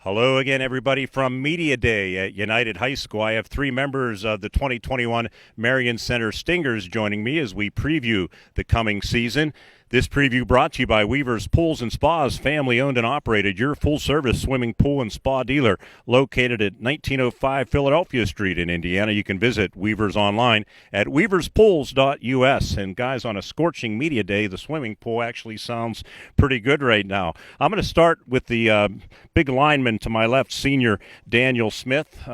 Hello again, everybody, from Media Day at United High School. I have three members of the 2021 Marion Center Stingers joining me as we preview the coming season. This preview brought to you by Weaver's Pools and Spas, family owned and operated, your full service swimming pool and spa dealer located at 1905 Philadelphia Street in Indiana. You can visit Weaver's online at weaverspools.us. And guys, on a scorching media day, the swimming pool actually sounds pretty good right now. I'm going to start with the big lineman to my left, senior Daniel Smith.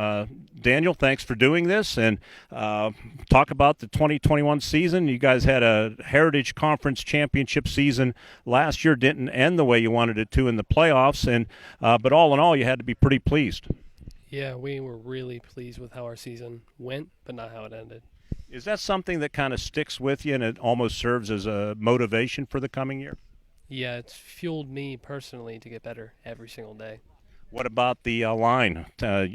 Daniel, thanks for doing this, and talk about the 2021 season. You guys had a Heritage Conference championship season last year. Didn't end the way you wanted it to in the playoffs, and but all in all, you had to be pretty pleased. Yeah, we were really pleased with how our season went, but not how it ended. Is that something that kind of sticks with you and it almost serves as a motivation for the coming year? Yeah, it's fueled me personally to get better every single day. What about the line?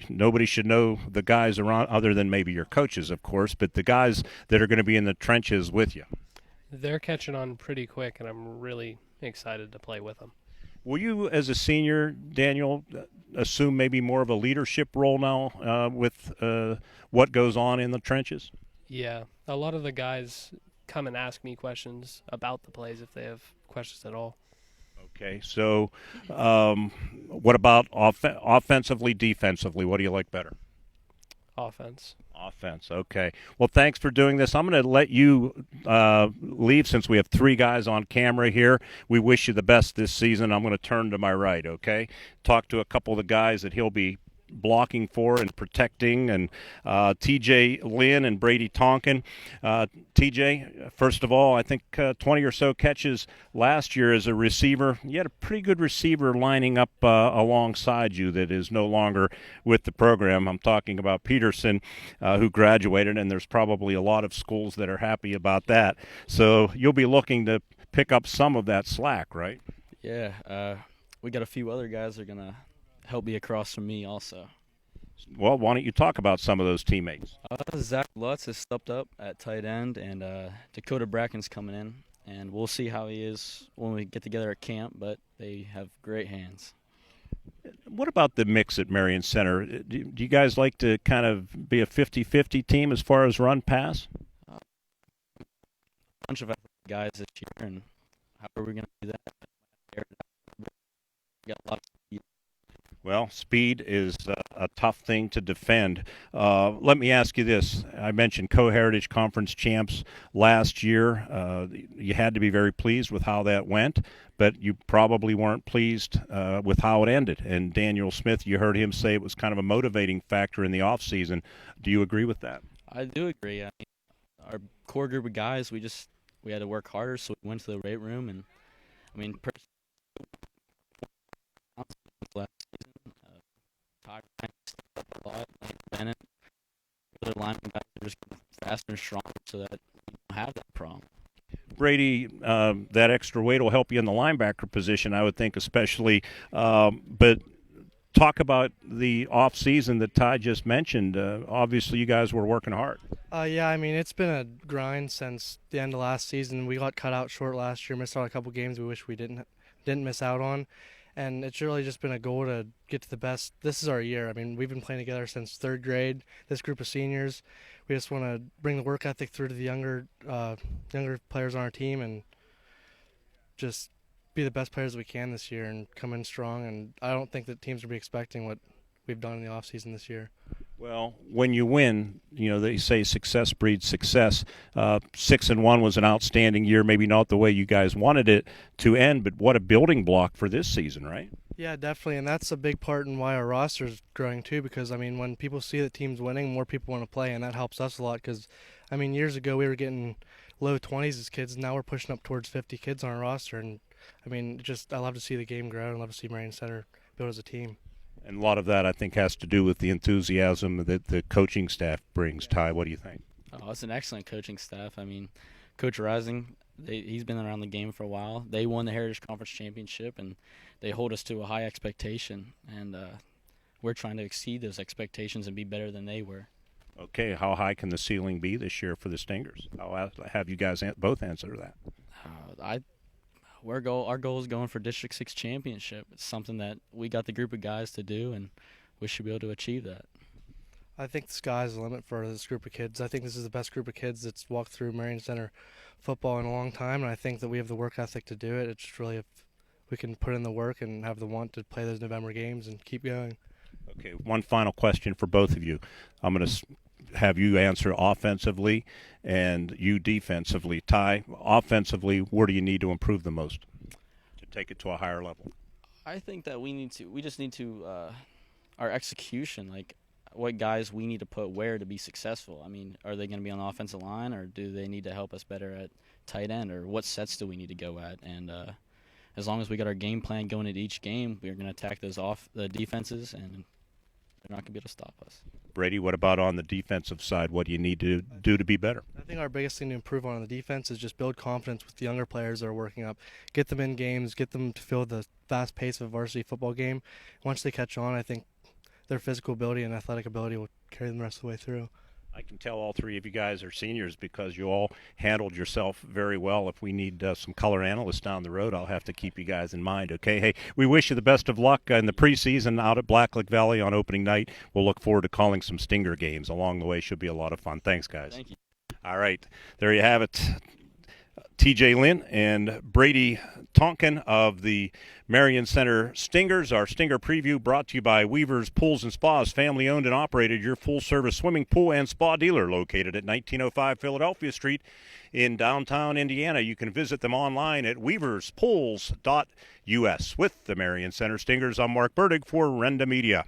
Nobody should know the guys around other than maybe your coaches, of course, but the guys that are going to be in the trenches with you. They're catching on pretty quick, and I'm really excited to play with them. Will you, as a senior, Daniel, assume maybe more of a leadership role now with what goes on in the trenches? Yeah, a lot of the guys come and ask me questions about the plays if they have questions at all. Okay, so what about offensively, defensively? What do you like better? Offense. Offense, okay. Well, thanks for doing this. I'm going to let you leave since we have three guys on camera here. We wish you the best this season. I'm going to turn to my right, okay? Talk to a couple of the guys that he'll be blocking for and protecting, and TJ Lynn and Brady Tonkin. TJ, first of all, I think 20 or so catches last year as a receiver. You had a pretty good receiver lining up alongside you that is no longer with the program. I'm talking about Peterson, who graduated, and there's probably a lot of schools that are happy about that. So you'll be looking to pick up some of that slack, right? Yeah, we got a few other guys that are going to help me across from me also. Well, why don't you talk about some of those teammates? Zach Lutz has stepped up at tight end, and Dakota Bracken's coming in, and we'll see how he is when we get together at camp, but they have great hands. What about the mix at Marion Center? Do you guys like to kind of be a 50-50 team as far as run pass? A bunch of guys this year, and how are we going to do that? We got a lot of speed. Well, speed is a tough thing to defend. Let me ask you this. I mentioned Co-Heritage Conference champs last year. You had to be very pleased with how that went, but you probably weren't pleased with how it ended. And Daniel Smith, you heard him say it was kind of a motivating factor in the offseason. Do you agree with that? I do agree. I mean, our core group of guys, we had to work harder, so we went to the weight room. And, I mean, last season, Todd stepped up a lot, Bennett, other linemen guys are just getting faster and stronger so that we don't have that problem. Brady, that extra weight will help you in the linebacker position, I would think, especially. But talk about the off season that Ty just mentioned. Obviously, you guys were working hard. Yeah, I mean, it's been a grind since the end of last season. We got cut out short last year, missed out a couple games we wish we didn't miss out on. And it's really just been a goal to get to the best. This is our year. I mean, we've been playing together since third grade, this group of seniors. We just want to bring the work ethic through to the younger players on our team and just be the best players we can this year and come in strong. And I don't think that teams will be expecting what we've done in the offseason this year. Well, when you win, you know, they say success breeds success. 6-1 was an outstanding year, maybe not the way you guys wanted it to end, but what a building block for this season, right? Yeah, definitely, and that's a big part in why our roster is growing too, because, I mean, when people see the team's winning, more people want to play, and that helps us a lot because, I mean, years ago we were getting low 20s as kids, and now we're pushing up towards 50 kids on our roster, and, I mean, I love to see the game grow and love to see Marion Center build as a team. And a lot of that, I think, has to do with the enthusiasm that the coaching staff brings. Ty, what do you think? Oh, it's an excellent coaching staff. I mean, Coach Rising, he's been around the game for a while. They won the Heritage Conference Championship, and they hold us to a high expectation. And we're trying to exceed those expectations and be better than they were. Okay, how high can the ceiling be this year for the Stingers? I'll have you guys both answer that. I our goal is going for District 6 championship. It's something that we got the group of guys to do, and we should be able to achieve that. I think the sky's the limit for this group of kids. I think this is the best group of kids that's walked through Marion Center football in a long time, and I think that we have the work ethic to do it. It's just really if we can put in the work and have the want to play those November games and keep going. Okay, one final question for both of you. I'm going to have you answer offensively and you defensively. Ty, offensively, where do you need to improve the most to take it to a higher level? I think that we just need to our execution, like what guys we need to put where to be successful. I mean, are they going to be on the offensive line, or do they need to help us better at tight end, or what sets do we need to go at? And as long as we got our game plan going into each game, we're going to attack the defenses, and they're not going to be able to stop us. Brady, what about on the defensive side? What do you need to do to be better? I think our biggest thing to improve on the defense is just build confidence with the younger players that are working up. Get them in games, get them to feel the fast pace of a varsity football game. Once they catch on, I think their physical ability and athletic ability will carry them the rest of the way through. I can tell all three of you guys are seniors because you all handled yourself very well. If we need some color analysts down the road, I'll have to keep you guys in mind, okay? Hey, we wish you the best of luck in the preseason out at Blacklick Valley on opening night. We'll look forward to calling some Stinger games along the way. Should be a lot of fun. Thanks, guys. Thank you. All right, there you have it. TJ Lynn and Brady Tonkin of the Marion Center Stingers. Our Stinger preview brought to you by Weaver's Pools and Spas, family owned and operated, your full-service swimming pool and spa dealer located at 1905 Philadelphia Street in downtown Indiana. You can visit them online at weaverspools.us. With the Marion Center Stingers, I'm Mark Bertig for Renda Media.